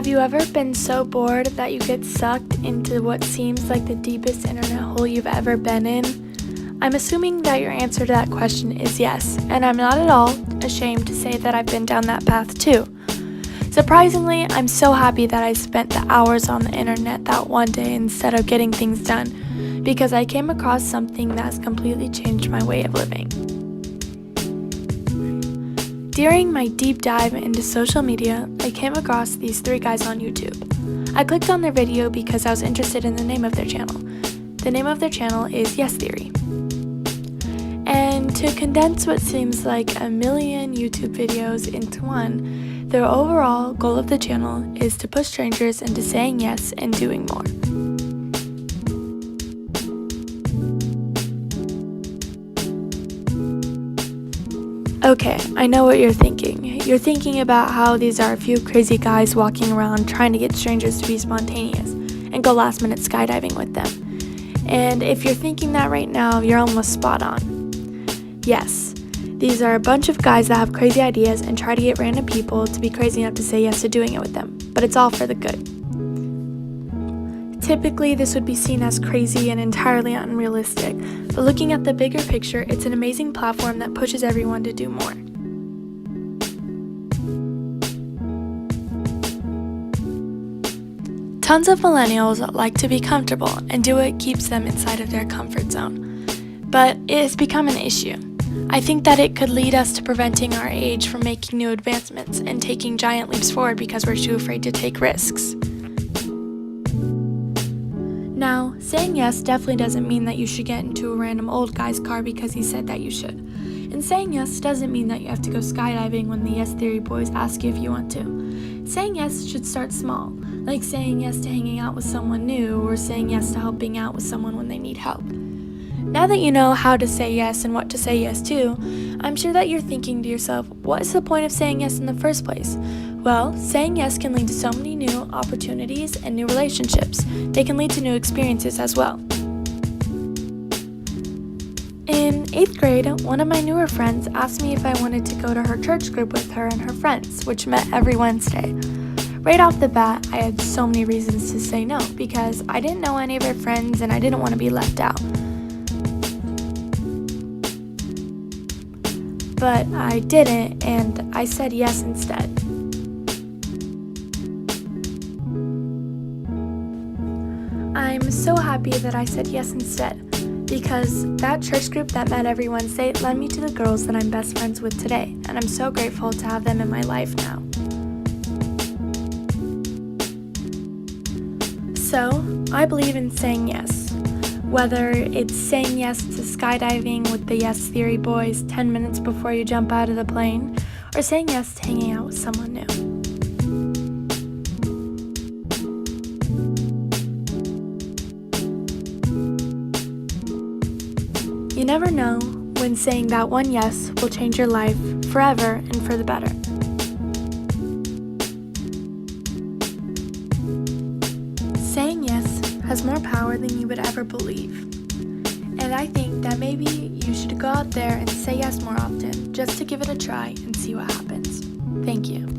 Have you ever been so bored that you get sucked into what seems like the deepest internet hole you've ever been in? I'm assuming that your answer to that question is yes, and I'm not at all ashamed to say that I've been down that path too. Surprisingly, I'm so happy that I spent the hours on the internet that one day instead of getting things done, because I came across something that has completely changed my way of living. During my deep dive into social media, I came across these 3 guys on YouTube. I clicked on their video because I was interested in the name of their channel. The name of their channel is Yes Theory. And to condense what seems like a million YouTube videos into one, their overall goal of the channel is to push strangers into saying yes and doing more. Okay, I know what you're thinking. You're thinking about how these are a few crazy guys walking around trying to get strangers to be spontaneous and go last minute skydiving with them. And if you're thinking that right now, you're almost spot on. Yes, these are a bunch of guys that have crazy ideas and try to get random people to be crazy enough to say yes to doing it with them, but it's all for the good. Typically, this would be seen as crazy and entirely unrealistic, but looking at the bigger picture, it's an amazing platform that pushes everyone to do more. Tons of millennials like to be comfortable and do what keeps them inside of their comfort zone, but it has become an issue. I think that it could lead us to preventing our age from making new advancements and taking giant leaps forward because we're too afraid to take risks. Now, saying yes definitely doesn't mean that you should get into a random old guy's car because he said that you should. And saying yes doesn't mean that you have to go skydiving when the Yes Theory boys ask you if you want to. Saying yes should start small, like saying yes to hanging out with someone new or saying yes to helping out with someone when they need help. Now that you know how to say yes and what to say yes to, I'm sure that you're thinking to yourself, what is the point of saying yes in the first place? Well, saying yes can lead to so many new opportunities and new relationships. They can lead to new experiences as well. In 8th grade, one of my newer friends asked me if I wanted to go to her church group with her and her friends, which met every Wednesday. Right off the bat, I had so many reasons to say no, because I didn't know any of her friends and I didn't want to be left out. But I didn't, and I said yes instead. I'm so happy that I said yes instead, because that church group that met every Wednesday led me to the girls that I'm best friends with today, and I'm so grateful to have them in my life now. So, I believe in saying yes. Whether it's saying yes to skydiving with the Yes Theory boys 10 minutes before you jump out of the plane, or saying yes to hanging out with someone new. You never know when saying that one yes will change your life forever and for the better. Saying yes has more power than you would ever believe. And I think that maybe you should go out there and say yes more often just to give it a try and see what happens. Thank you.